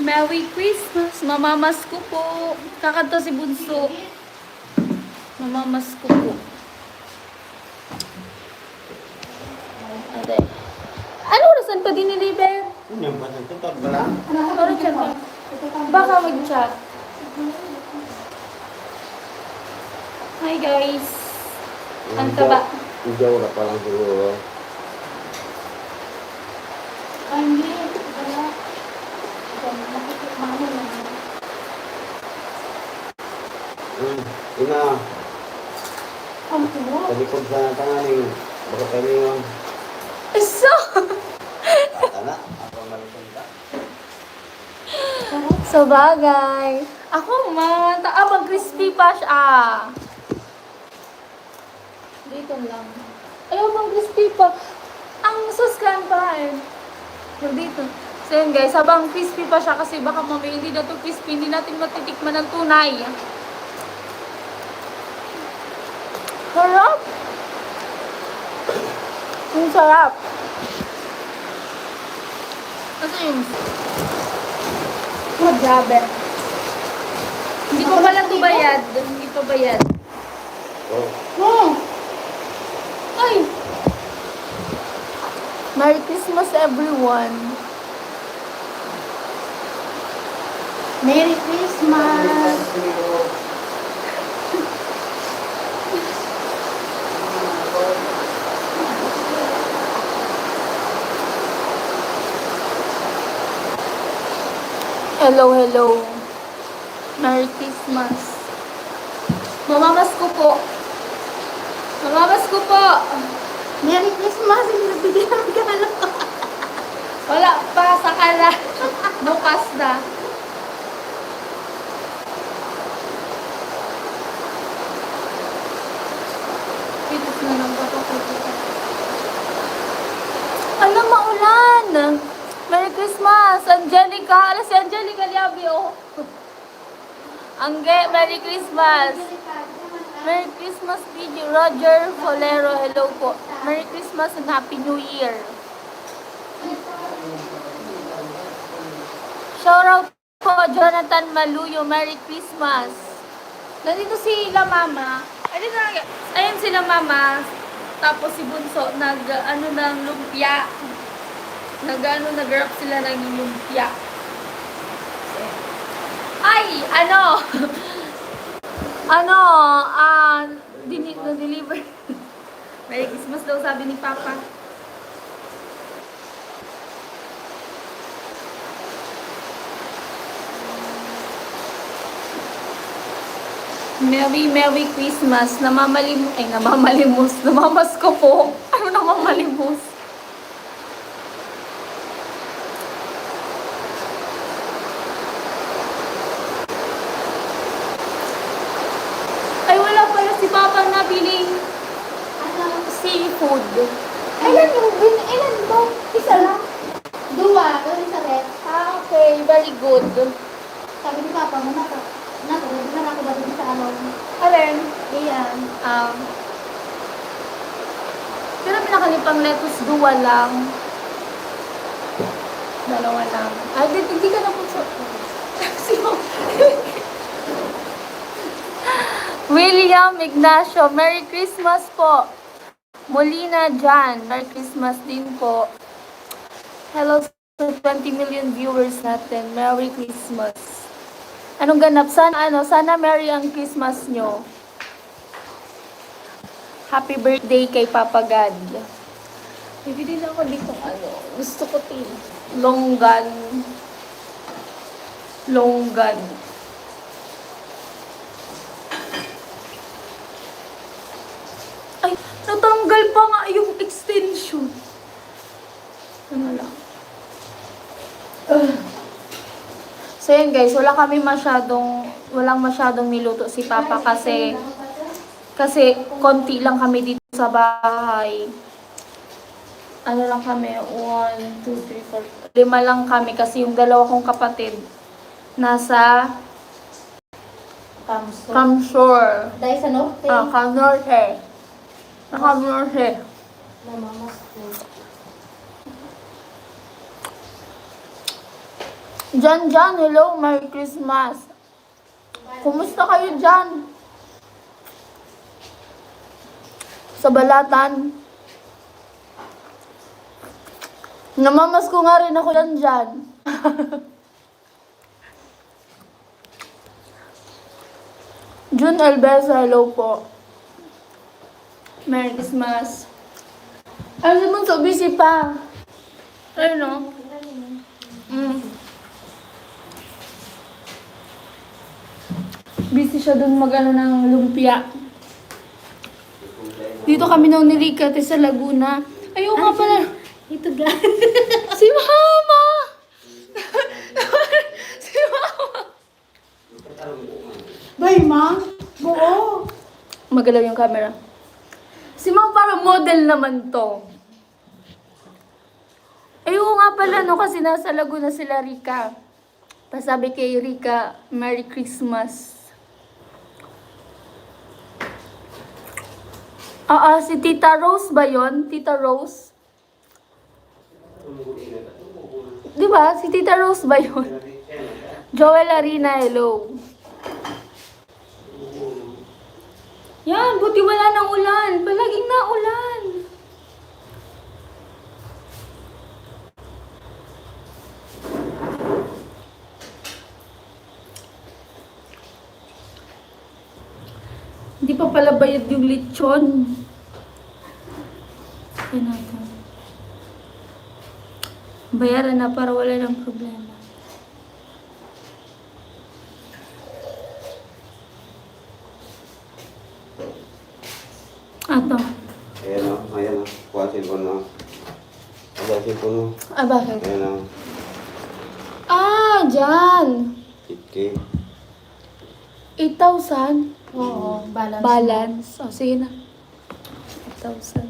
Merry Christmas. Mamamas ko po. Kakanta si Bunso. Mamamas ko po. Ate. Ano orasan pa diniliver? Yung ba ng tutor ba lang? Ano chat mo? Baka mag-chat. Hi guys. Ang taba. Ijaw na pa lang siguro. Ay, hindi. Wala. Nakikipamano lang. Ina, Ang tuwa. sa likod sa tanganing, baka kami yung Isa! tana, ako malikod ka. Sa bagay. Ako man. Mag-crispy pa siya. Dito lang. Ayaw mag-crispy pa. Ang suskan pa eh. Dito. So yun guys, habang crispy pa siya kasi baka mamaya hindi na to crispy, hindi natin matitikman ng tunay. Sarap! Ang sarap! Ano yun? Oh, grabe. Hindi ko pala ito bayad. Hindi pa bayad. Oh, Oh! Ay! Merry Christmas everyone! Merry Christmas! Hello, hello. Merry Christmas. Mamamas ko po. Mamamas ko po. Merry Christmas! Hindi nagbigay ng regalo. Wala pa, saka na. Bukas na. Pitos na lang papakulitan. Alam, maulan. Merry Christmas, Angelica. Ala si Angelica Liabi, oh. Angge, Merry Christmas. Merry Christmas, DJ Roger Folero. Hello po. Merry Christmas and Happy New Year. Shoutout po, Jonathan Maluyo. Merry Christmas. Nandito sila mama. Ayun sila mama. Tapos si Bunso, ng lumpia. Nag-wrap sila ng lumpia. Ay, na-deliver. Merry Christmas daw, sabi ni Papa. Merry Christmas. Namamas ko po. Ano namamalimos? Ay, wala pala si Papa nabiling seafood. Ilan ba? Isa lang. Dua. Doon sa red. Okay, very good. Sabi ni Papa mo, nagbihan ako ba dito sa ano? Alin? Ayan. Pero pinakalipang lettuce, duwa lang. Dalawa lang. Ay, hindi ka na po sa... William Ignacio, Merry Christmas po. Molina Jan, Merry Christmas din po. Hello sa 20 million viewers natin. Merry Christmas. Anong ganap? Sana Merry ang Christmas nyo. Happy birthday kay Papa God. Bibili na ako dito gusto ko longgan. Ay, natanggal pa nga yung extension. Ano lang. So yun guys, walang masyadong niluto si Papa kasi konti lang kami dito sa bahay. Ano lang kami, 1, 2, 3, 4, 5 lang kami kasi yung dalawa kong kapatid nasa Camshore. Dahil sa norte. Camnorte. Mamamas ko. Jan, hello, Merry Christmas. Kumusta kayo dyan? Sa balatan. Namamas ko nga rin ako dyan. June Albesa, hello po. Merry Christmas. Ay, si Bunso, busy pa. Ayun no? Busy siya dun mag-ano ng lumpia. Dito kami nung nilikat sa Laguna. Ayaw nga pala. Ito ga. Si Mama! Si Mama! Bay, ma? Buo. Magalaw yung camera. Si Mama parang model naman to. Ayaw nga pala no kasi nasa Laguna sila Rika. Pasabi kay Rika, Merry Christmas. Si Tita Rose ba yon? Tita Rose? Di ba? Si Tita Rose ba yon? Joel Arena, hello. Yan, buti wala ng ulan. Palaging na ulan. Hindi pa pala bayad yung lechon. Yan natin. Bayaran na para wala ng problema. Ato. Ayan o, ayan o. Kuhasin ko na. Kuhasin ko na. Bakit? Ayan o. Dyan. Kitke. 8,000. Oo, balance. Balance. Sige na. 8,000.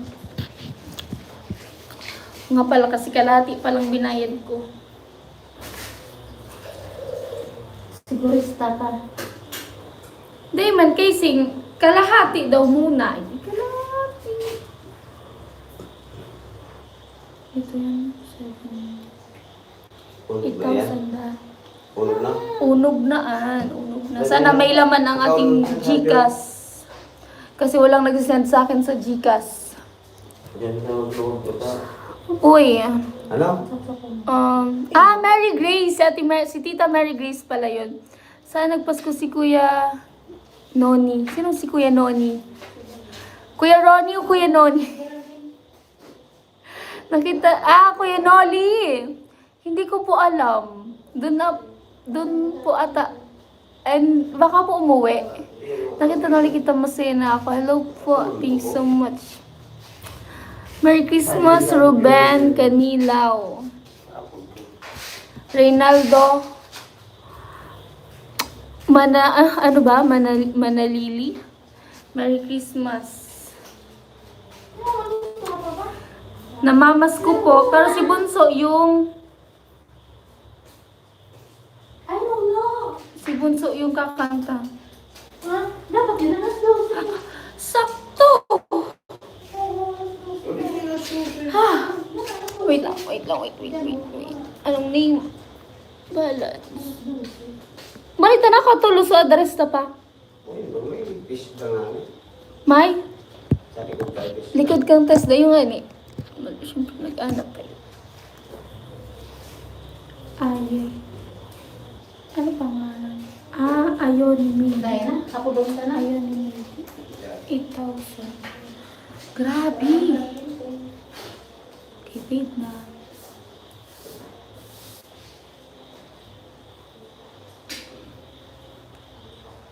Nga pala kasi kalahati palang binayad ko. Sigurista ka. Di man, casing, kalahati daw muna. Kalahati. Ito yan. 8,000 na. Ulog na. Unog na. Sana may laman ang ating Gcash. Kasi walang nag-send sa akin sa Gcash. Diyan ka maglulog ko ta. Uy. Ano? Mary Grace. Si Tita Mary Grace pala yun. Saan nagpasko si Kuya Noni? Sino si Kuya Noni? Kuya Ronnie o Kuya Noni? Kuya Noli. Hindi ko po alam. Doon po ata. And baka po umuwi. Nakita kita masaya na ako. Hello po. Thanks so much. Merry Christmas, Ruben Canilaw. Reynaldo. Manalili. Merry Christmas. Namamas ko po. Pero si Bunso yung... I don't know. Si Bunso yung kakanta. Ha? Dapat yun na daw. Sakto! Wait lang. Anong name? Balance. Balita na ako tulo sa address na pa. Uy, may fish na nga. May? Sabi ko tayo fish. Likod kang test na yung ani. Siyempre nag-anak kayo. Ay. Ano pangalan? Ayon mi. Dahil na, ako doon ka na. Ayon mi. 8,000. Grabe. Okay, paid na.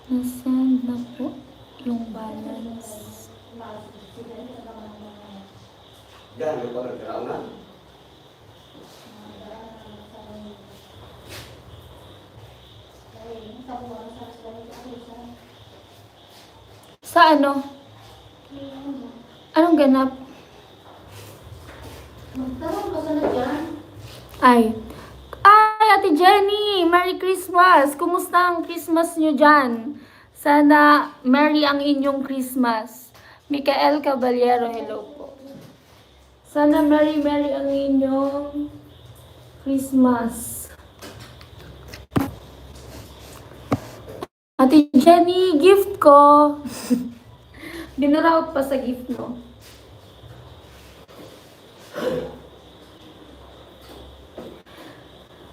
Nasend na po yung balance. Diyan, may pagkakaraon na. Sa ano? Anong ganap? Magtanong ka sana dyan. Ay, Ate Jenny! Merry Christmas! Kumusta ang Christmas nyo dyan? Sana merry ang inyong Christmas. Micael Caballero, hello po. Sana merry ang inyong Christmas. Jenny, gift ko. Binuraot pa sa gift mo.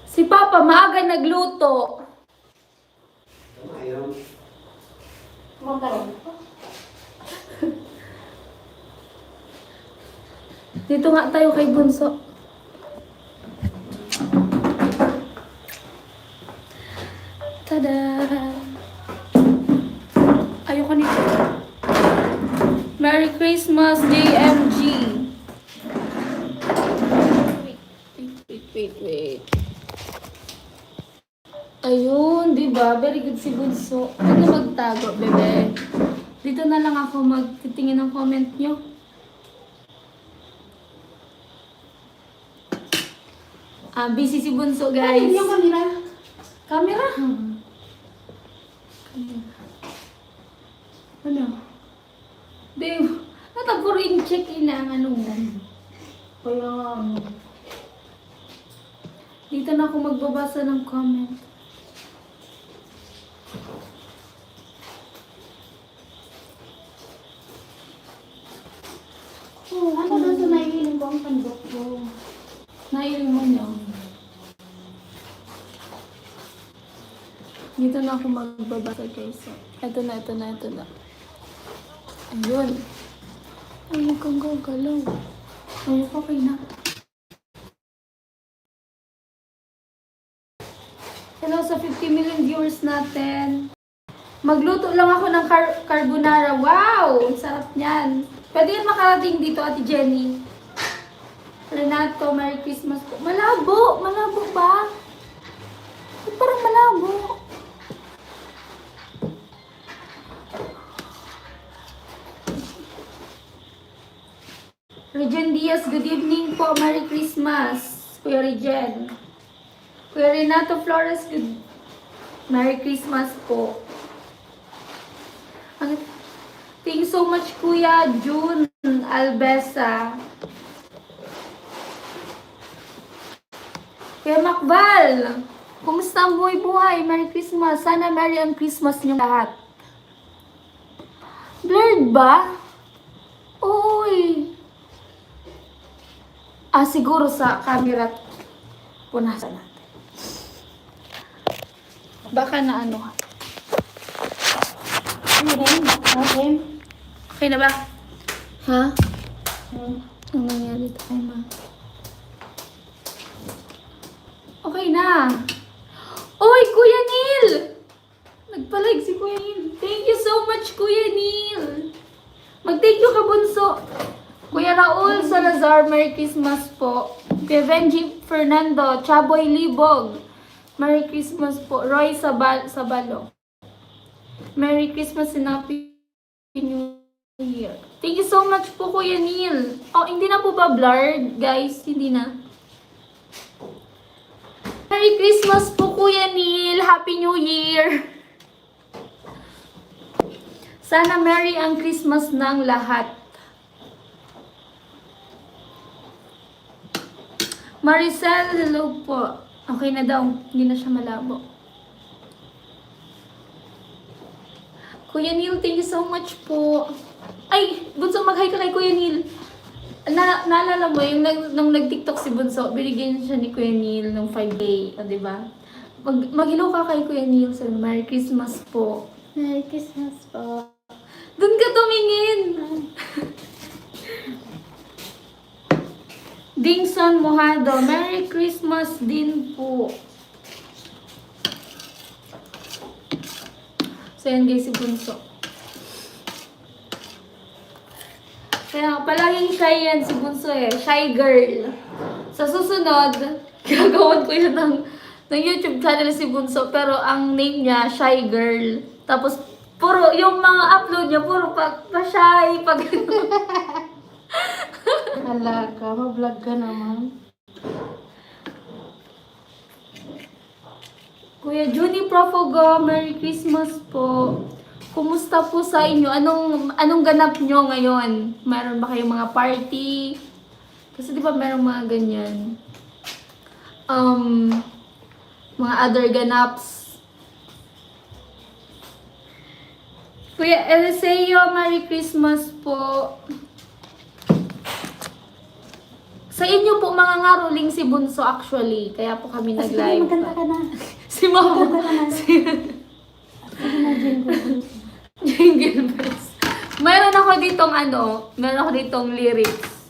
Si Papa, maaga nagluto. Ayun. Makaroon. Dito nga tayo kay Bunso. Tada! Ayoko nito. Merry Christmas, JMG! Wait. Ayun, di ba? Very good si Bunso. Huwag na magtago, bebe. Dito na lang ako magtitingin ng comment nyo. Busy si Bunso, guys. Ay, yung kamera. Camera? Ano? Dave, natapuro in check ilang ano mo. Kaya ano. Dito na ako magbabasa ng comment. Oh, ano na sa naiiling ko ang tandok ko? Nailing mo niyo. Dito na ako magbabasa, guys. Ito na. Ayun. Ayun kang gagalaw. Ayun, okay na. Hello sa 50 million viewers natin. Magluto lang ako ng carbonara. Wow! Ang sarap niyan. Pwede yan makarating dito, Ate Jenny. Renato, Merry Christmas po. Malabo! Malabo ba? Parang malabo. Regen Diaz, good evening po. Merry Christmas. Kuya Regen. Kuya Renato Flores, good Merry Christmas po. Thank you so much, Kuya June Albesa. Kuya Macval, kumusta ang buhay-buhay? Merry Christmas. Sana Merry ang Christmas niyo lahat. Blurred ba? Uy. Siguro sa camera punasan natin. Baka na ano. Okay na ba? Ha? Ang nangyari tayo, ma? Okay na. Oy, Kuya Neil! Nagpalag si Kuya Neil. Thank you so much, Kuya Neil. Mag-thank you ka, Bunso. Kuya Raul Salazar, Merry Christmas po. Kuya Benji Fernando, Chaboy Libog, Merry Christmas po. Roy Sabalo, Merry Christmas and Happy New Year. Thank you so much po, Kuya Neil. Oh, hindi na po ba blurred, guys? Hindi na. Merry Christmas po, Kuya Neil. Happy New Year. Sana Merry ang Christmas ng lahat. Maricel, hello po. Okay na daw. Hindi na siya malabo. Kuya Neil, thank you so much po. Ay, Bunso, mag-hi ka kay Kuya Neil. Naalala mo, yung nung nag-TikTok si Bunso, binigyan siya ni Kuya Neil ng 5K, diba? Mag-hello ka kay Kuya Neil. So, Merry Christmas po. Merry Christmas po. Doon ka tumingin! Dingson Mojado, Merry Christmas din po. So yan guys, si Bunso. Kaya palaging shy yan si Bunso eh. Shy girl. Sa susunod, gagawin ko yun ng YouTube channel si Bunso. Pero ang name niya, Shy Girl. Tapos, puro, yung mga upload niya, puro pa-shy, pag Hala ka, ma-vlog ka naman. Kuya Junie Profogo, Merry Christmas po. Kumusta po sa inyo? Anong ganap nyo ngayon? Meron ba kayong mga party? Kasi di ba merong mga ganyan? Mga other ganaps. Kuya Eliseo, Merry Christmas po. Sa inyo po mga ngaruling si Bunso actually. Kaya po kami nag-live. Maganda ka na. Si Mama. Maganda ka na. Sige na, Jingle. Jingle bells. Meron ako ditong lyrics.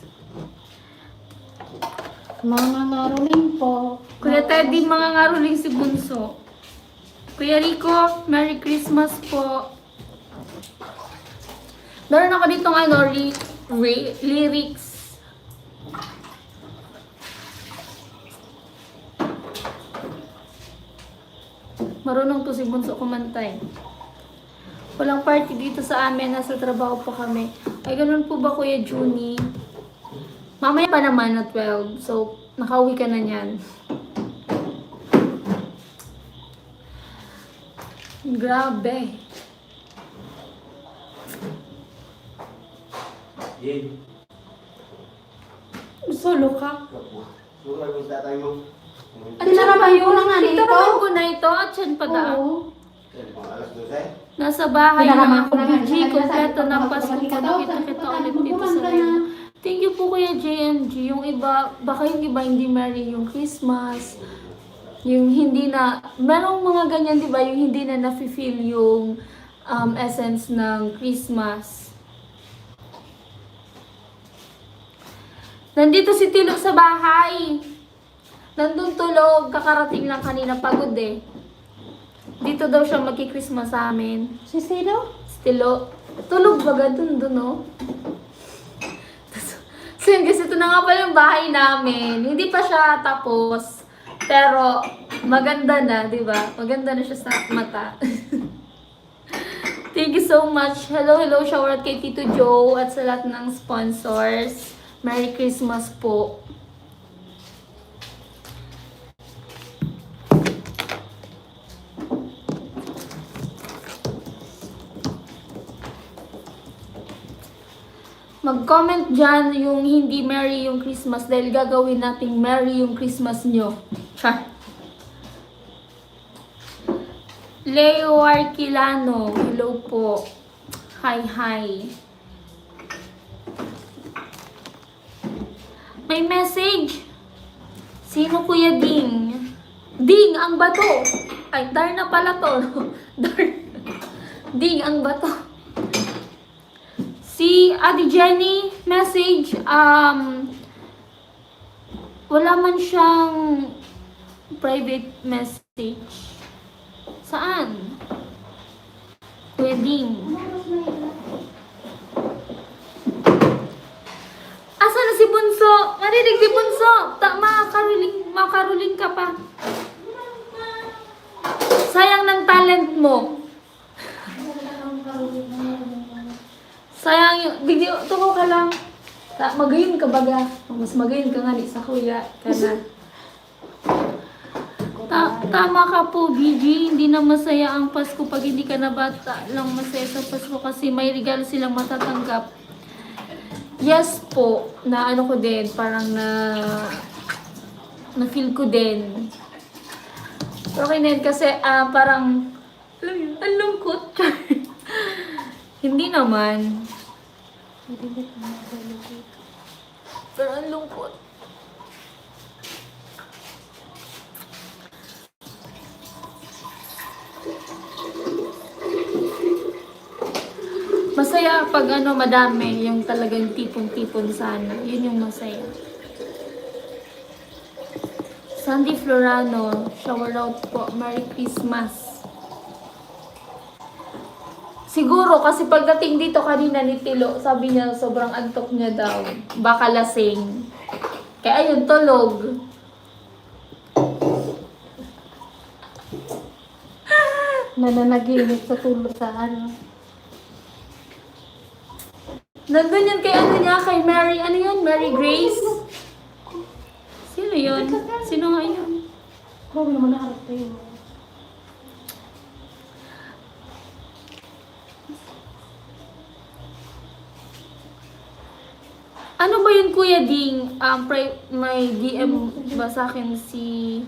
Mga ngaruling po. Kuya Teddy, mga ngaruling si Bunso. Kuya Rico, Merry Christmas po. Meron ako ditong lyrics. Marunong to si Bunso kumantay. Walang party dito sa amin, nasa trabaho pa kami. Ay, ganun po ba Kuya Junie? Mamaya pa naman na 12, so nakauwi ka na niyan. Grabe. Jane. Solo ka? Sulat mo sa tayo mo. Tinaraman ko na nga dito. Tinaraman ko na ito at siyan pa daan. Oo. Alas 12. Nasa bahay Tinaraman na ko ako, na nga. BG. Kompleto ng Pasko po. Nakita kita ulit dito sa live. Thank you po Kuya JMG. Yung iba, baka yung iba hindi merry yung Christmas. Yung hindi na, merong mga ganyan di ba? Yung hindi na nafe-feel yung essence ng Christmas. Nandito si Tilo sa bahay. Nandun tulog, kakarating lang kanina, pagod eh. Dito daw siya magki-Christmas sa amin. Si Sino? Si Tilo, tulog baga dun oh. So yun, kasi ito na nga pala yung bahay namin. Hindi pa siya tapos. Pero maganda na, di ba? Maganda na siya sa mata. Thank you so much. Hello, shoutout kay Tito Joe at sa lahat ng sponsors. Merry Christmas po. Mag-comment dyan yung hindi merry yung Christmas dahil gagawin nating merry yung Christmas nyo. Char. Leo Arquilano, hello po. Hi. May message. Sino Kuya Ding? Ding, ang bato. Ay, Dar na pala to. Dar. Ding, ang bato. Si Ate Jenny, message, wala man siyang private message. Saan? Kuya Ding. Asa na si Bunso? Marinig si Bunso. Makaruling ka pa. Sayang ng talent mo. Sayang yung, video, tuko ka lang. Magayon ka baga. Mas magayon ka nga ni sa kuya. Kana. Tama ka po, BG. Hindi na masaya ang Pasko pag hindi ka na bata lang masaya sa Pasko kasi may regalo silang matatanggap. Yes po, na ano ko din, parang na feel ko din. Pero okay na yun kasi parang, alam yun, ang lungkot. Hindi naman. Pero ang lungkot. Masaya pag madami, yung talagang tipon-tipon sana. Yun yung masaya. Sandy Florano, shower out po. Merry Christmas. Siguro, kasi pagdating dito kanina ni Tilo, sabi niya sobrang antok niya daw. Baka lasing. Kaya ayun, tulog. Nananaginip sa tulog sa ano. Nandun yun kay kay Mary, Mary Grace? Sino yun? Sino nga yun? Bago naman nakarap tayo. Ano ba yun, Kuya Ding? May DM ba sa akin si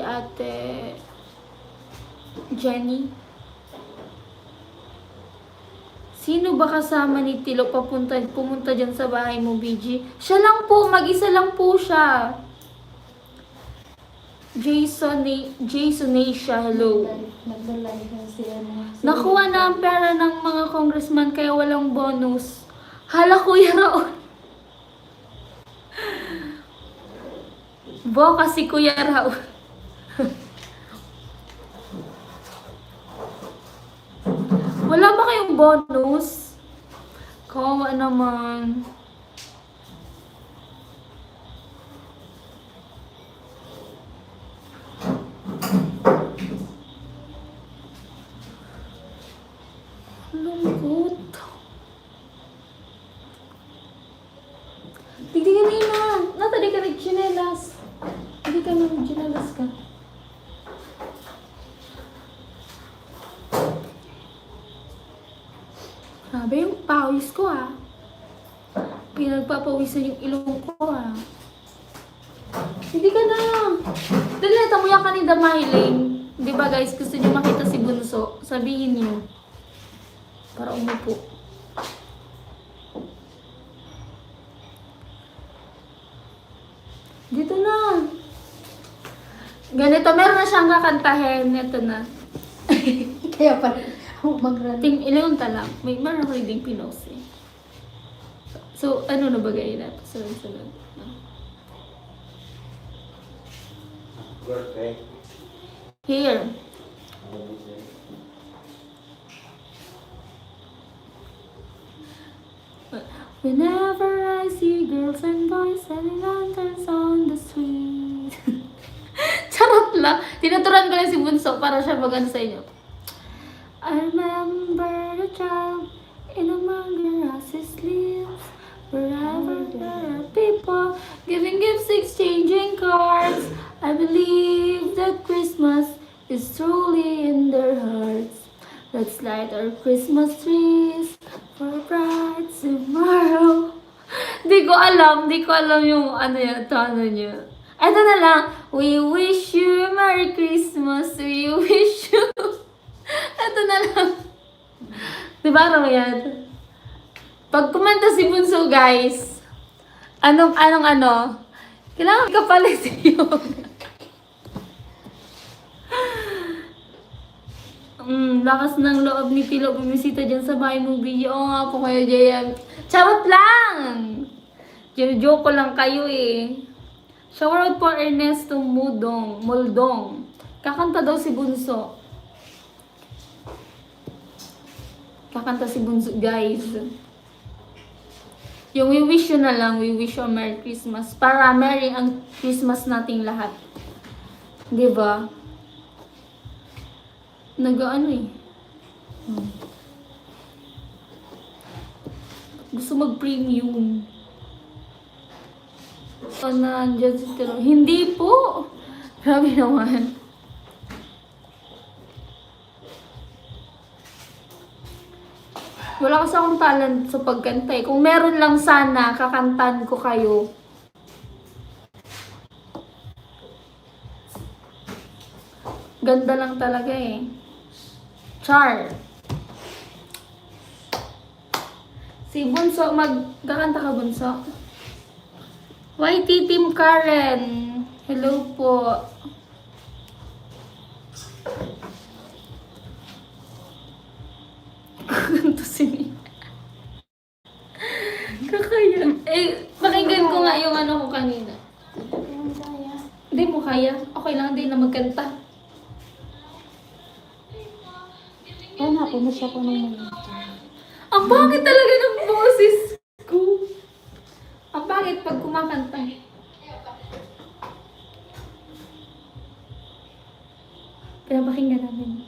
ate Jenny? Sino ba kasama ni Tilo pumunta dyan sa bahay mo, BG? Siya lang po, mag-isa lang po siya. Jason Asia, hello. Naglalay na siya na. Nakuha na ang pera ng mga congressman kaya walang bonus. Hala, Kuya Raul. Boka si Kuya Raul. Wala ba kayong bonus? Kawawa naman. Lungkot. Tigdi ka na ina. Natali ka nag-chinelas. Hindi ka na nag-chinelas ka. Grabe yung pawis ko ah. Pinagpapawisan yung ilong ko ah. Hindi ka na. Dali na, tamuya ka ni Damahiling. Di ba guys, gusto niyo makita si Bunso? Sabihin niyo. Para umupo. Dito na. Ganito, meron na siyang kakantahin. Ito na. Kaya pala, mag-run. Ilang lang. May meron ko rin pinost eh. So, ano na bagay na? Sunod-sunod. Perfect. Here. Whenever I see girls and boys selling lanterns on the street. Charot lang. Tinuturan ko lang si Bunso para siya magano sa inyo. I remember the child in among the grasses leaves. Wherever there are people giving gifts, exchanging cards. I believe that Christmas is truly in their hearts. Let's light our Christmas trees for a bright tomorrow. Di ko alam yung ano yan, ano niya. Eto na lang. We wish you a Merry Christmas. We wish you. Eto na lang. Di ba raw yan? Pag kumanta si Bunso, guys, anong, kailangan kapalit yun. Lakas ng loob ni Tilo bumisita dyan sa bahay mo, video. Oo nga po kayo, JM. Charot lang! Joke ko lang kayo eh. Shower out po Ernesto Muldong. Kakanta daw si Bunso. Kakanta si Bunso, guys. Yung we wish you na lang, we wish you a Merry Christmas. Para Merry ang Christmas nating lahat. Diba? Nag-ano eh. Gusto mag-premium. O nandiyan si Tiro. Hindi po! Grabe naman. Wala kasi akong talent sa pagkanta eh. Kung meron lang sana, kakantan ko kayo. Ganda lang talaga eh. Char. Si Bunso, magkakanta ka Bunso? YT Team Karen. Hello po. Kakanta si Kakayan. Eh, pakinggan ko nga yung ano ko kanina. Hindi mo kaya. Okay lang din na magkanta. Oo nga, pumusya ko ng mga. Ang bakit talaga ng boses ko? Ang bakit pag kumakanta? Pinapakinggan namin.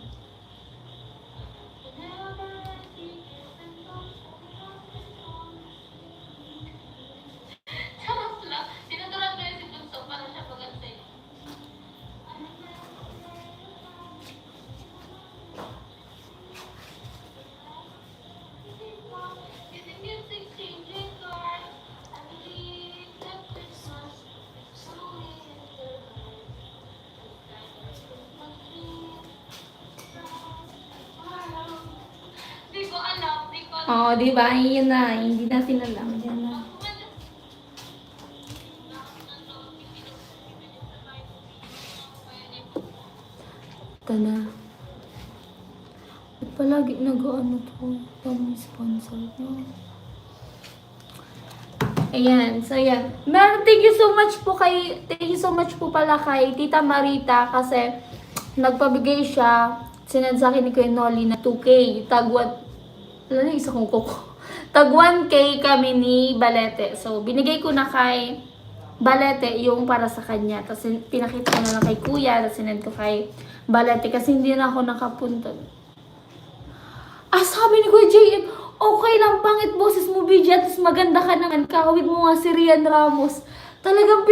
Oo, di ba? Yun na. Hindi natin alam. Yan na. Ito na. Ba't palagi nag-ano to? Dami sponsor nyo. Ayan, so yan. Meron, thank you so much po pala kay Tita Marita kasi nagpabigay siya, sinad sa akin ni Kuya Nolly na 2K, tagwan, wala na isa kong kuko. Tag 1K kami ni Balete. So, binigay ko na kay Balete yung para sa kanya. Tapos, pinakita ko na lang kay Kuya, tapos sinad ko kay Balete kasi hindi na ako nakapunta. Ah, sabi ni Kuya JM, okay lang, pangit boses mo, BJ, tapos maganda ka naman, kakawit mo nga si Rian Ramos. Talagang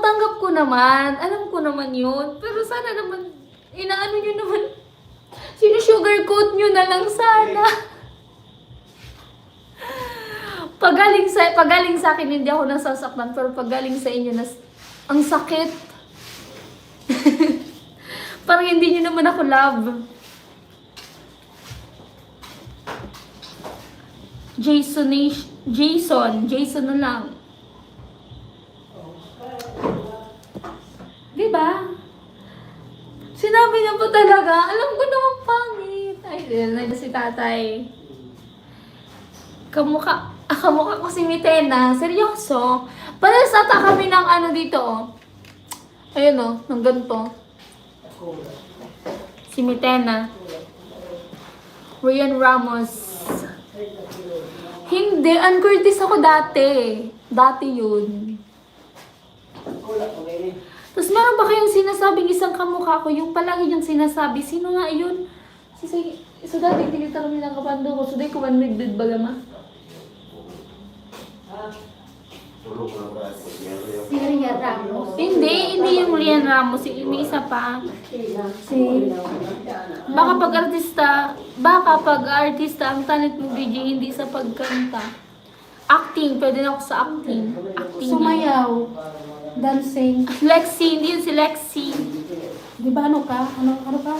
tanggap ko naman, alam ko naman yun, pero sana naman, inaano nyo naman, sinusugarcoat nyo na lang sana. Pagaling sa akin, hindi ako nasasaktan, pero pagaling sa inyo, ang sakit. Parang hindi nyo naman ako love. Jason na lang. Diba? Sinabi niya po talaga, alam ko naman pangit. Ay, na si tatay. Kamukha ko si Mitena. Seryoso. Pares ata kami ng ano dito, oh. Ayun, oh, ng ganito. Si Mitena. Rian Ramos. Hindi, Ann Curtis ako dati. Dati yun. Tapos meron ba kayong sinasabing isang kamukha ko? Yung palagi niyang sinasabi. Sino nga yun? So dati hindi kita kami nakapando ko. So di ko man nagdid bagama. Si Rian Ramos. Hindi yung Rian Ramos. May isa pa. Baka pag artista, ang talent mo, BJ, hindi sa pagkanta. Acting, pwede na ako sa acting. Sumayaw. Dancing. Lexi, hindi yun si Lexi. Di ba ano ka? Ano ka?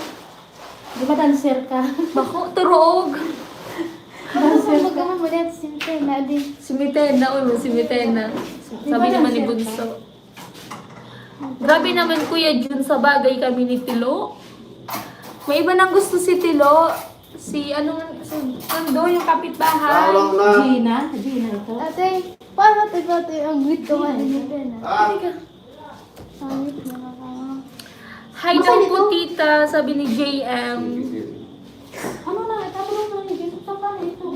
Di ba dancer ka? Bako, turuog. Dancer ka. Magkakamulit si Mitena din. Si Mitena. Sabi naman ni Bunso. Grabe naman Kuya Jun, sa bagay kami ni Tilo. May iba nang gusto si Tilo. Ando yung kapitbahay. Gina ito. Ate, paano ito ang greet ko nga ni Mitena? Ang greet na Hi daw po tita, sabi ni JM. ano na? Tapos na ni Gina. Saan ito?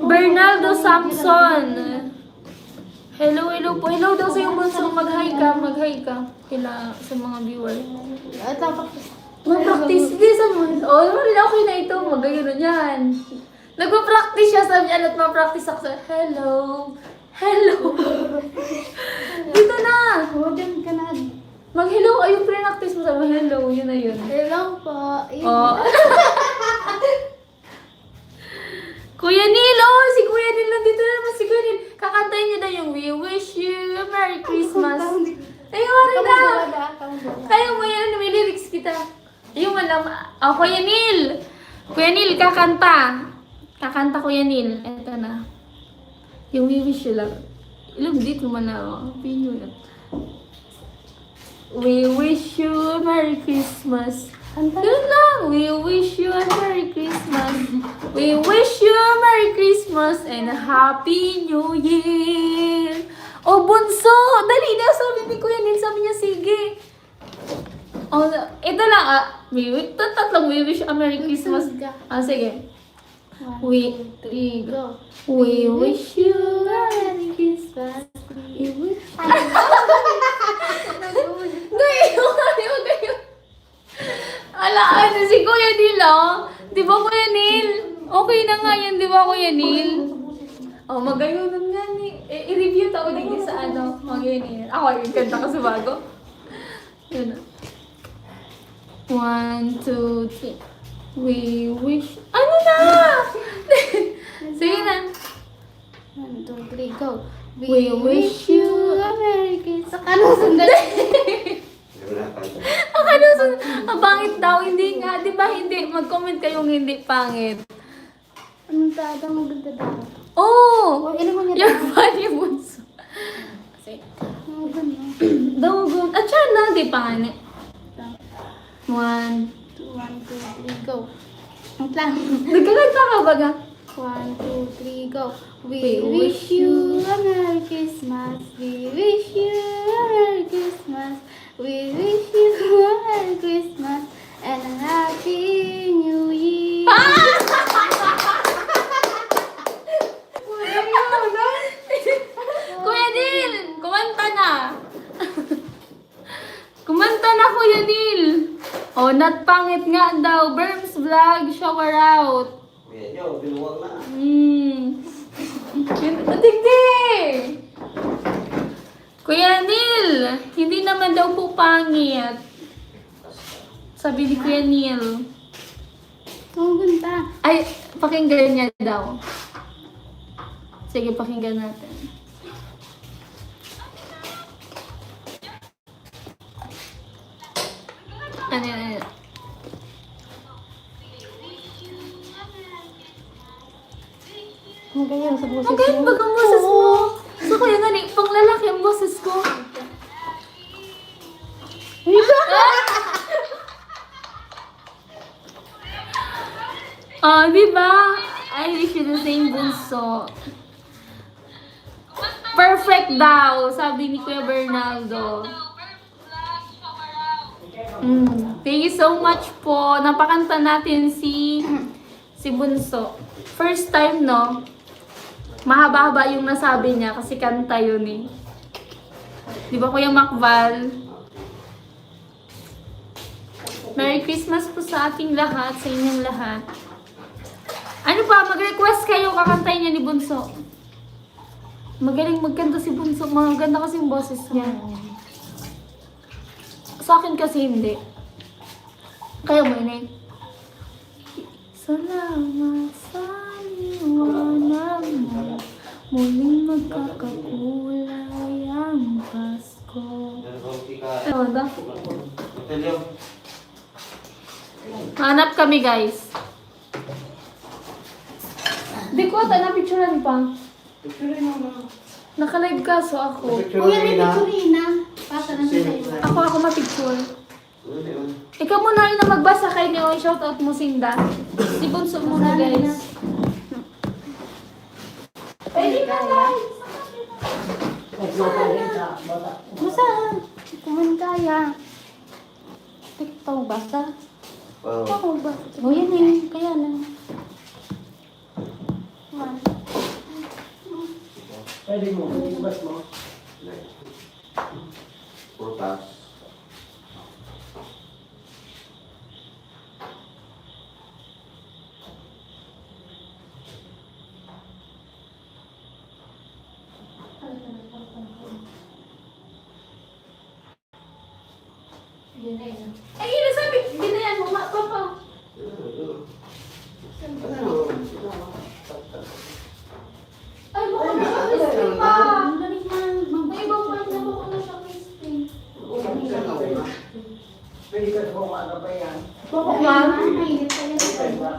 Bernardo Samson. Hello po. Hello daw sa yung Bunso. Mag-hi ka. Kila sa mga viewer. Mag-practice. Hindi sa mga. Oh, naman okay na ito. Magayon na yan. Nagpa-practice siya. Sabi niya, at ma-practice ako sa hello. Dito na. Hodem ka na. Mag-hello. Ayun, pre-practice mo. Sabi, hello. Yun na yun. Hello po. Oh. Kuya Neil, oh, si Kuya Neil, nandito na naman si Kuya Neil. Kakantayin niyo daw yung We Wish You a Merry Christmas. Ay, wari na. Kaya mo yan, may lyrics kita. Yung malam, oh, Kuya Neil. Kuya Neil, kakanta. Kakanta Kuya Neil. Eto na. Yung We Wish You lang. Ilang dito man na, oh. Pinyo lang. We wish you a Merry Christmas. Yun lang. We wish you a Merry Christmas. We wish you a Merry Christmas and a Happy New Year. Oh, Bunso! Dali na! Sabi ni Kuya Neil, sabi niya, sige. Oh, ito lang tatlong we wish you a Merry Christmas. Ah, sige. We wish you a Merry Christmas. We wish Ala, si Kuya Neil, oh. Di ba, Kuya Neil? Okay na nga yan, di ba, Kuya Neil? Oh, magayon nga ni. I-review tao din sa ano, Kuya Neil. Ako, kanta ka sa bago. Yun. 1, 2, 3. We wish... Ano na? Sige na. 1, 2, 3, go. We wish you a Merry Christmas. Ano sandali? Ang pangit daw, hindi nga, di ba hindi? Mag-comment kayong hindi pangit. Anong taga maganda daw? Oh! Huwag ilan mo niya You're funny, bunso. Kasi, Ang ganda. daw, at siya na, di pa nga ni. 1. 1, 2, 3, go. Ang plan. Nagkaganda ka ba ga? 1, 2, 3, go. We We wish you a Merry Christmas. We wish you a Merry Christmas. We wish you a Merry Christmas and a Happy New Year. Kuya Neil! Kumanta na! Kumanta na, Kuya Neil! Oh, not pangit nga daw. Berms Vlog, shower out. Ayan nyo, binuwag na. Adigdi! Kuya Neil, hindi naman daw po pangit. Sabi ni Kuya Neil. Ang ganda. Ay, pakinggan niya daw. Sige, pakinggan natin. Ano yan? Ang ganyan sa boses Ang ganyan mo. ba ang boses mo? So, kaya nga, pang lalaki ang boses ko. Oh, di ba? I wish you the same bunso. Perfect daw, sabi ni Kuya Bernardo. Thank you so much po. Napakanta natin si Bunso. First time, no? Mahaba-haba yung nasabi niya kasi kanta yun eh. Di ba, Kuya Macval? Merry Christmas po sa ating lahat, sa inyong lahat. Ano pa, mag-request kayo, kakantay niya ni Bunso. Magaling magkanta si Bunso, maganda kasi yung boses niya. Sa akin kasi hindi. Kaya mo yun eh. Salamat sa liwanag mo, muling magkakakulay ang Pasko. Ewan daw. Hanap kami, guys. Di ko ata na-picturean pa. Naka-live ka, so ako. Kuya, may Victorina. Pasa na sa'yo. Ako ma-picture. Ikaw muna rin na magbasa kay Neo. Shoutout mo, Sinda. Si Bunso muna, guys. Pwede ka, guys. Basta. Kuman kaya. TikTok basta. Ako ba? O yan eh. Kaya lang. One. Pwede mo, ibas mo. Prutas. Ay, nasabi. Ginayan mo, papa. Ay, baka na-crispy pa. Ang galing man. May ibang part na baka na siya crispy. Pwede ka kung ano pa yan. Baka man. Mainit talaga.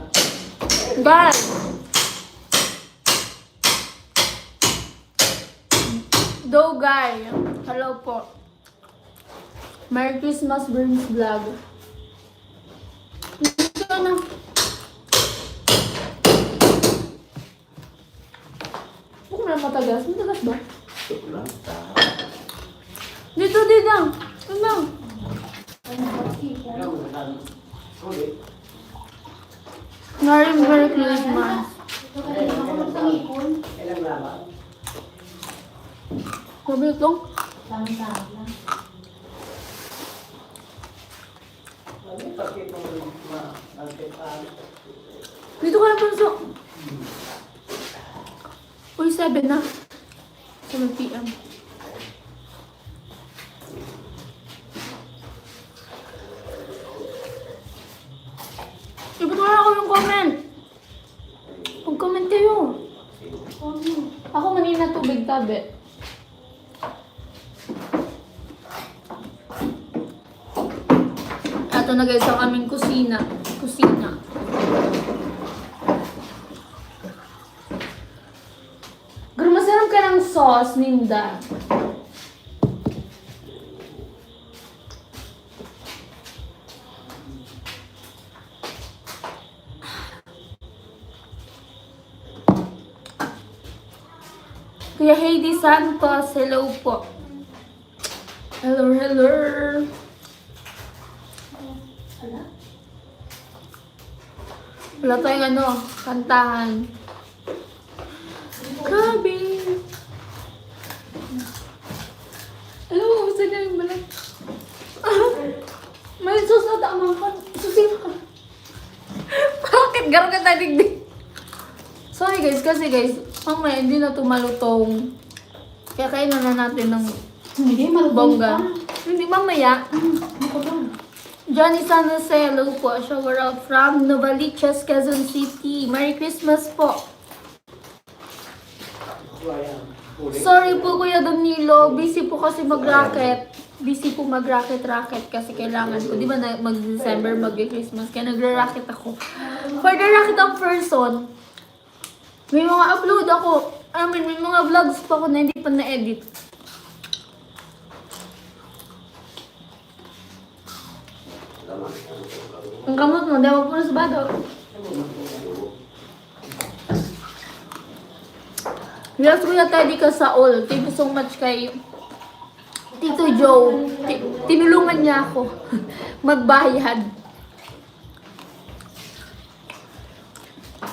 Guys. Do guy. Hello po. Merry Christmas, Burns Vlog. Ito na. Huwag mo na matagas. Matagas ba? Dito, dito. Ano? Merry Christmas. Ilang laban? Sabi ito? Pakita mo ma-alpitan. Dito ka na, Punso. Uy, 7 na. 7 p.m. Iba't wala ako yung comment. Mag-comment kayo. Ako manina tubig tabi. Ito na guys ang aming kusina. sauce, Ninda. Kuya Heidi Santos, hello po. Hello, hello. Wala tayong ano, kantahan. Grabe. Alam mo, gusto niya yung balat. May sus na tamang ka. Susin ka. Bakit? Garo ka tayo digdig. Sorry guys, kasi guys, mamaya hindi na tumalutong. Kaya kainan na natin ng Hindi, malubong bongga. Hindi, mamaya. Johnny San Jose, hello po. Shower out from Novaliches, Quezon City. Merry Christmas po. Sorry po Kuya Danilo, busy po kasi mag-racket. Busy po mag-racket kasi kailangan ko. Di ba na mag-December, mag-Christmas, kaya nagra-racket ako. For the racket ang person, may mga upload ako. May mga vlogs pa ako na hindi pa na-edit. Ang kamot mo, dahil mo po na sa bado. Yes, Kuya Teddy ka sa all. Thank you so much kay Tito Joe. Tinulungan niya ako magbayad.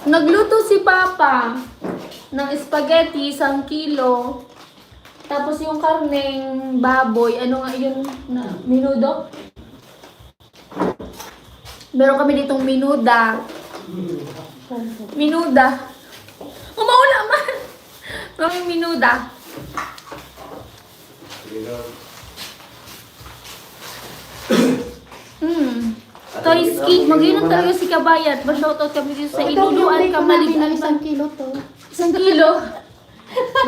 Nagluto si Papa ng spaghetti, 1 kilo. Tapos yung karneng baboy, ano nga yun na minudo? Meron kami ditong minuda. Minuda. Umaula man! May minuda. Toyski, mag-inom talaga si Kabayat. Ba-shoutout kami dito sa Iluluan, Kamalig. Ng 1 kilo to. 1 kilo.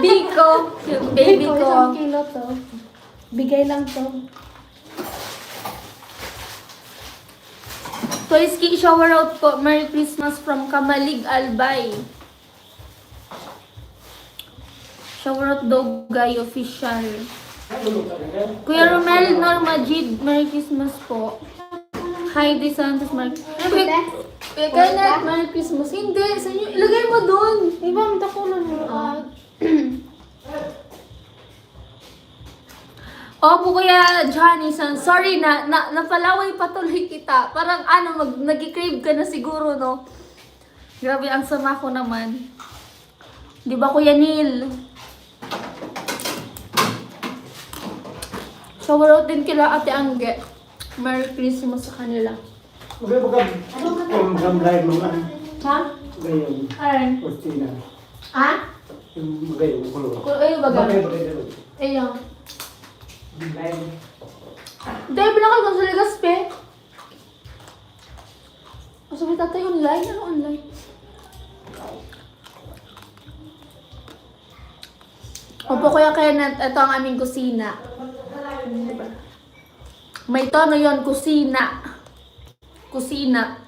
Biko. Yung baby Ito, ko. 1 kilo to. Bigay lang to. Toyski, shower out po. Merry Christmas from Kamalig, Albay. Shower out Dogay Official. Kuya Romel Normajid, Merry Christmas po. Heidi Santos, Merry Kuya Kenneth, Merry Christmas. Hindi, sa inyo, ilagay mo dun. Iba, matakulan mo. Opo, Kuya Johnny San. Sorry na napalaway patuloy kita. Parang nag-crave ka na siguro, no? Grabe, ang sama ko naman. Di ba, Kuya Neil? Shower out din kila Ate Angge. Merry Christmas sa kanila. Mag-gamlay mga Ha? gayong Ayan. kustina. Ha? Yung gayong kulo. Ay, baga. Bagay. Ayan. Gamlay. Dahil binakal ko sa Legaspe. O sabi tatay, online? Ano online? Opo, Kuya Kenneth, ito ang aming kusina. May tono yon, kusina. Kusina.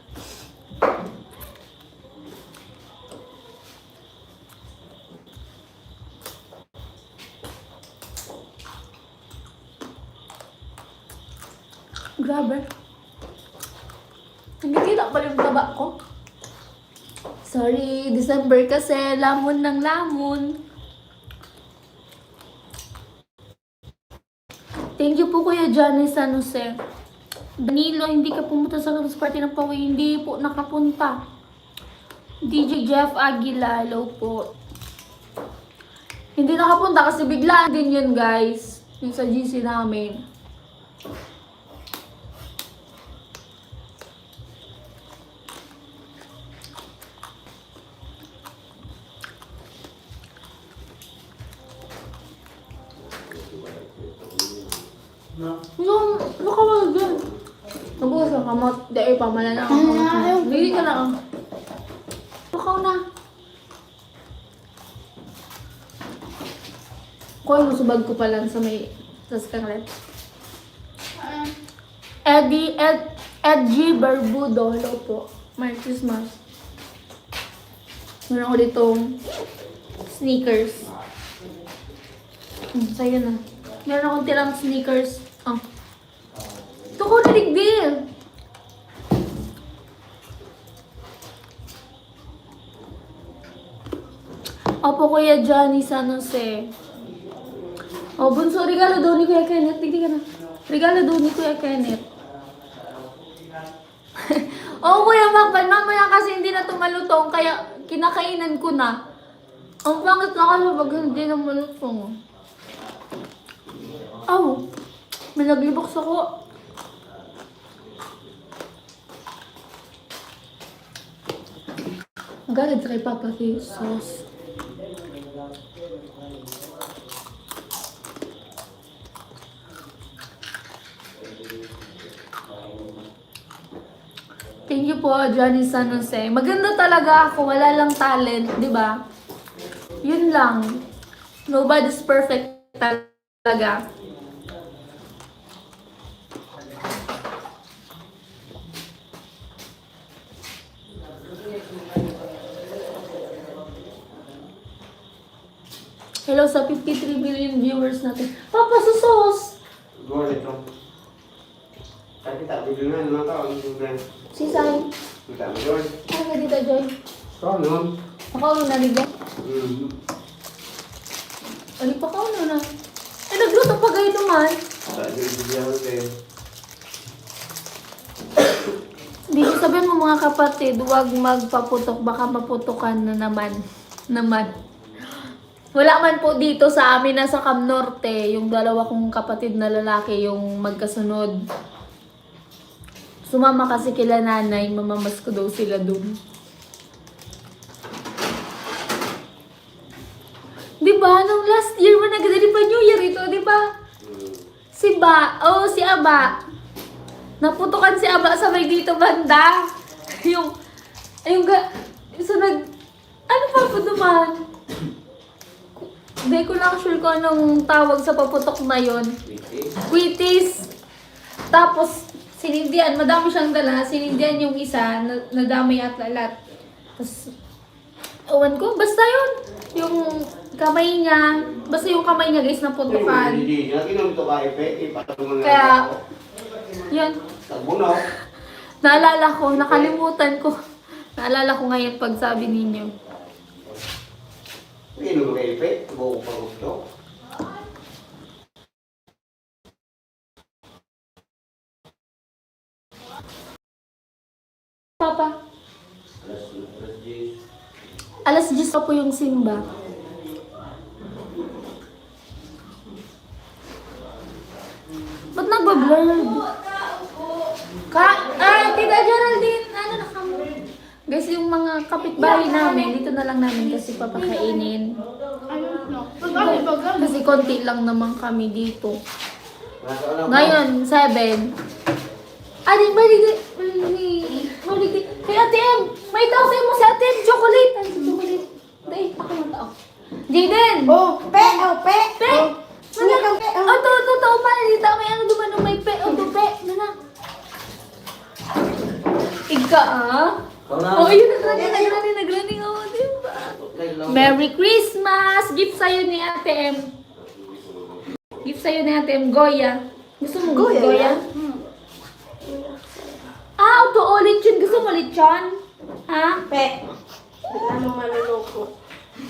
Grabe. Nagkikita pa yung taba ko. Sorry, December kasi, lamon ng lamon. Thank you po Kuya Johnny San Jose. Danilo, hindi ka pumunta sa Christmas party ng Pawi. Hindi po nakapunta. DJ Jeff Aguila, hello po. Hindi nakapunta kasi biglaan din yun guys. Yung sa GC namin. No. Yung, nakawag dyan. Nabukas ang kamot. Dahil pamala na ang kamot mo. Hindi ka na. Nakaw na. Kuha mo subag ko pa lang sa may sa skanglet. Ed G. Barbudo. Hello po. Merry Christmas. Meron ko ditong sneakers. Sa'yo na. Meron akong tirang sneakers. Oh. Ito ko naligbil. Opo, Kuya Johnny San Jose. Oh, bunso, regalo daw ni Kuya Kenneth. Tignan ka na. Regalo daw ni Kuya Kenneth. Oh, Kuya Makban, mamaya kasi hindi na ito malutong, kaya kinakainan ko na. Ang pangit na kasi pag hindi na malutong. Oh, may naglibok sa ko. Galit sa kay Papa kay sauce. Thank you po, Johnny San Jose. Maganda talaga ako, wala lang talent, di ba? Yun lang. Nobody's perfect talaga. Hello sa 53 million viewers natin. Papa, susos! Gawin ito. Kaya kita, bibili nga naman tao. Ang bibili. Si Sai. Kita mo yun. Ano ka dito, Joy? Ikaw naman. Ako na nariga. Mm-hmm. Ano pa ka na? Eh, nagluto pa kayo naman. Sa bibili ako kayo. Hindi ko sabihin mo mga kapatid, huwag magpaputok. Baka maputokan na naman. Wala man po dito sa amin na sa Cam Norte, yung dalawa kong kapatid na lalaki, yung magkasunod. Sumama kasi kila nanay, mamamas ko daw sila dun. Diba, nung last year mo nagdali pa New Year ito, diba? Si Aba. Naputukan si Aba sa may dito banda. Ano pa po naman? Hindi ko lang sure kung anong tawag sa paputok na yon. Quitis. Tapos, sinindihan. Madami siyang dala. Sinindihan yung isa. Nadamay at lalat. Tapos, ewan ko. Basta yun. Yung kamay niya. Basta yung kamay niya guys naputukan. Hindi. Ginamit ko ka, ipatanong nga. Kaya, yun. Tagbunaw. Naalala ko. Nakalimutan ko. Naalala ko ngayon pag sabi ninyo. Hindi mo kayo, Ipe. Buko pa gusto. Papa. Alas 10 pa po yung simba. Ba't nagbablur? Tita Geraldine, ano na kamo? Guys, yung mga kapitbahay namin, dito na lang namin kasi papakainin. Kasi konti lang naman kami dito. Ngayon, 7. Balik. Kay Ate M, may tao sa'yo mo si Ate M, chocolate. Ay, si chocolate. Dahil, ako ng tao. Jaden! Pe! Pe! Totoo pa, nalita may ano duman may pe. Pe. Nana. Ika, Oh, yun, nagrunning ako, diba? Merry Christmas! Gift sa'yo ni Ate M. Goya. Gusto mo Goya? Lechon. Gusto mo lechon? Ha? Pe! Ano maluloko?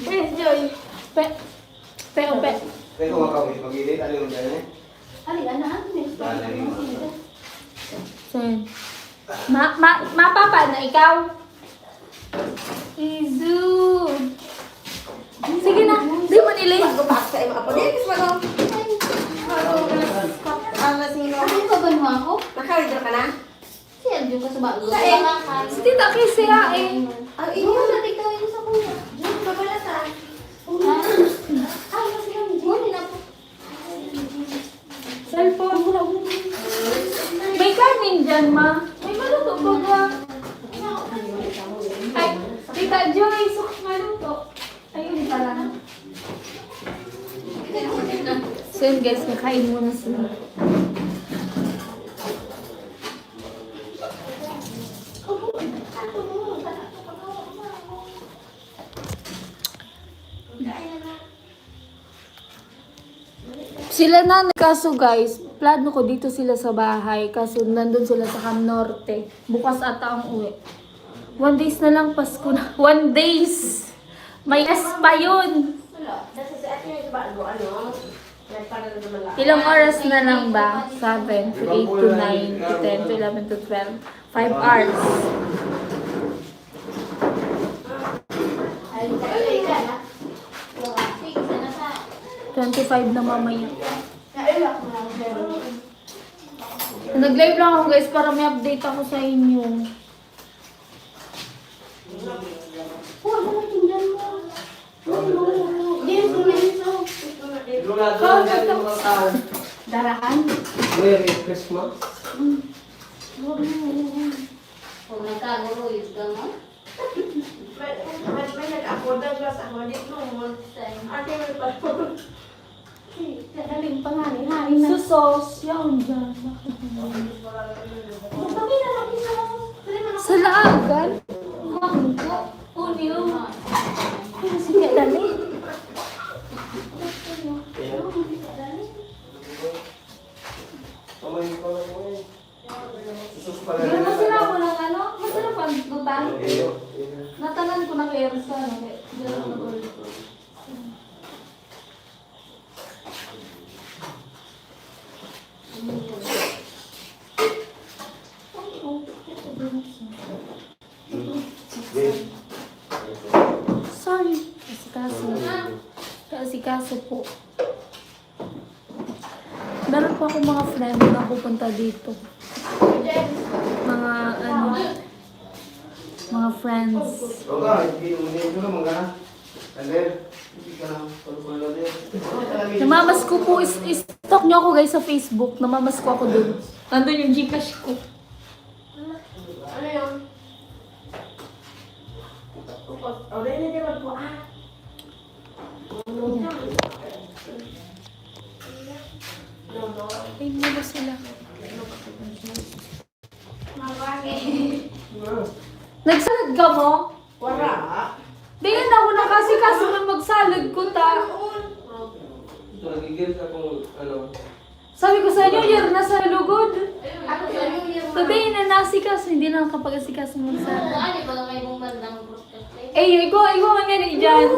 Yes, Joy. Pe. Pero kung makawis mag-ilit, ano yung dyan eh? So, Papa na ikaw? Izu. Sige na, di mo nilay. Magbupak sa ima po. Di, gusto mo. Ano yung baban mo ako? Naka-withdraw ka na? Siya, dyan ka sa bago. Sa Si Tita kasi Ang inyo. Ikaw yun sa kuya. Diyan, babalatan. Ay, kasi kami. Muna na po. Cellphone. May kanin dyan, ma. May maluto ba ga? Ay, Tita Joy, maluto. Ayun pala. So yun guys, kakain muna sila. Sila na, kaso guys, plano ko dito sila sa bahay. Kaso nandun sila sa Cam Norte. Bukas ata ang uwi. 1 days na lang, Pasko na. 1 days! May S pa yun! Ilang oras na lang ba? 7 to 8 to 9 to 10 to 11 to 12. 5 hours. Ay, kaya ka na. 25 na mamaya. Naiwa ko lang. Nag-live lang ako guys para may update ako sa inyo. Oh, ano yung tingnan mo? Yes, Darahan. Merry Christmas. Kung nagkaguluyod ka mo. May nag-apoda glass ako dito mo. Ate may passport. Kadaling pangari-hari na. Susos, yaon dyan. Sabi na lang isa. Sa laagan? Mangko. Unyo. Sige, dali. Pero masira ko lang ano? Masira pa ang tutan. Natanan ko na kay Ersa. Sorry. Kasi kaso po. Meron pa akong mga friend na pupunta dito. Mga ano, mga friends. Namamas ko po, stalk nyo ako guys sa Facebook. Namamas ko ako dun. Nandun yung Gcash ko. Ano yun? O, rin na naman po. Ay, mula sila. Nagsalad ka mo? Wala. Di yan ako na kasi man magsalad ko ta. Nagigil sa kung ano. Sabi ko sa inyo, year na sa lugod. Ako sa New Year. Today na nasikas, hindi na kapag-asikas magsalad. Ano ba may bumandang broadcast? Eh, ikaw man yan dyan.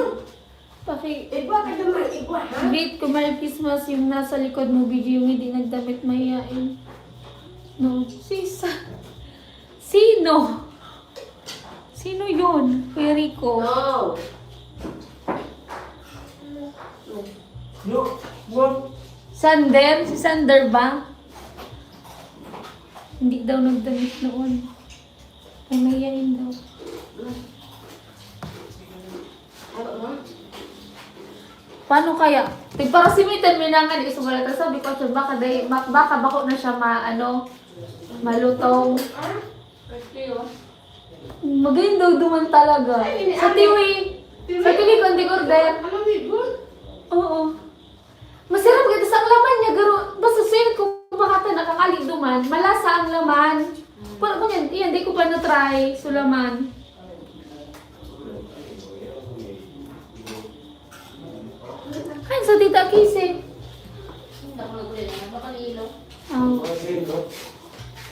Igwa ka naman, igwa, ha? Gate ko, Merry Christmas, yung nasa likod mo, video yung hindi nagdamit mahihain. No, Sino? Sino yun? Kuya Rico. No. No, what? Sander? Si Sander ba? Hindi daw nagdamit noon. Ay, mahihain daw. Ano mo? Paano kaya? Tigparasimitan mo na nga di sumulat. Sabi ko, siya, baka bako na siya malutong. Magaling daw duman talaga. Sa tiwi ko hindi order. Ano mo? Oo. Masarap ganda sa laman niya, garo. Basta sale ko baka nakakalig duman. Malasa ang laman. Paano ko yan? Iyan, di ko pa na-try. Sulaman. Kain sa Tita Kise. Hindi ako nagulit na. Baka nilo. Oh.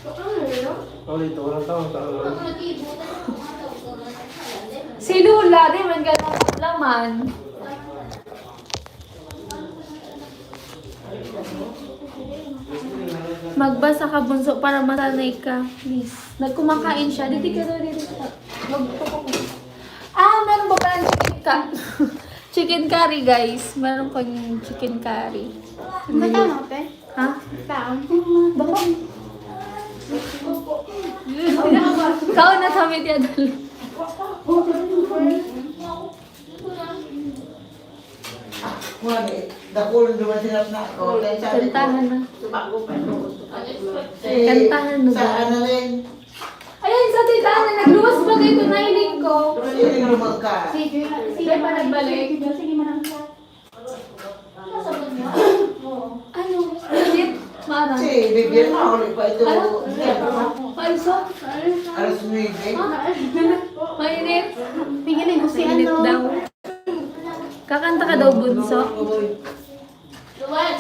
Ano yun? Dito, walang tao. Ako nag-iibutan. Ako nag-iibutan. Si Lula, di man ganun laman. Magbasa ka bunso para masanay ka, please. Nagkumakain siya. Dito ka daw dito. Meron ba pala chicken chicken curry, guys. Meron pang chicken curry. Magkano, te? Ha? Taon. Baka. Kaon na kami tiya dali. Dakulong naman sila na ako. Kantahan na. Subago pa ito. Kantahan mo ba? Sa ano rin. Ayun, sa tita na nagluwas pa kayo nailing ko. Hindi ka lumag ka. Sige, Sige pa nagbalik. Sige, manang ka. Ano? Ulit? Mara? Kasi bibigyan mo ako ulit pa ito. Palso? Alas 9. Mainit? Pingin mo si Mainit daw. ano. Kakanta ka daw, bunso? Luwan.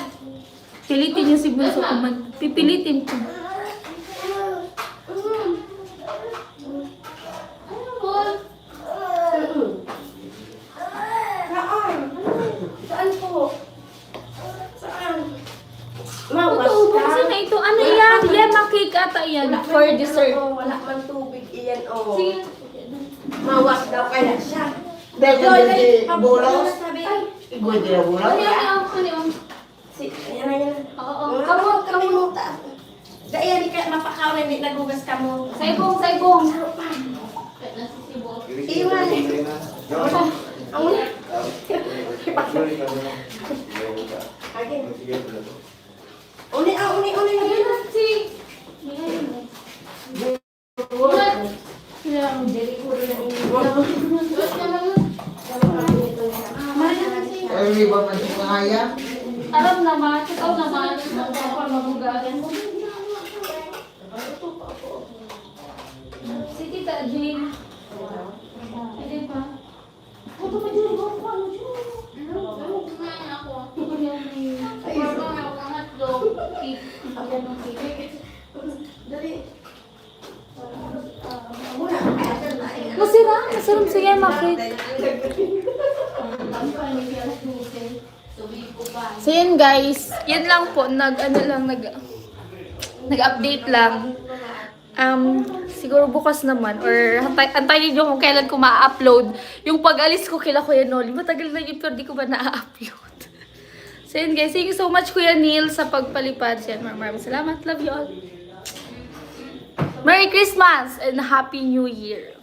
Pilitin niyo si Bunso kumanta. Pipilitin ko. Saan po? Saan? Mawas Totoo, ka? buksan na ito. Ano yan? Lemon cake ata yan. Wala For man dessert. yan, oh. Wala man tubig iyan, oh. Sige. Mawas daw kaya siya. Dahil Joy, hindi bulos. sabi. Ibu hindi na bulos. Ano yan? Ano yan? Ayan na yan. Oo. Kamot, kami mo ta. Daya di ka mapakaw na hindi nagugas ka mo. Saibong, saibong. Iwan. Ang una. Again. Uni, uni. Ay, hindi ba man siya kaya? Alam naman, ikaw naman. Magugagan mo. Si Tita Jane. Pwede pa. Ano pa dyan? Ano kumain ako? Hotdog. Cake. Ganun cake. Dali. Masira. Masarap siya makit. So yun guys, yan lang po, nag-update lang. Siguro bukas naman, or antayin nyo kung kailan ko ma-upload. Yung pag-alis ko kila Kuya Noli, matagal na yun, pero di ko ba na-upload. So yun guys, thank you so much Kuya Neil sa pagpalipad. Yan, maraming salamat, love you all. Merry Christmas and Happy New Year!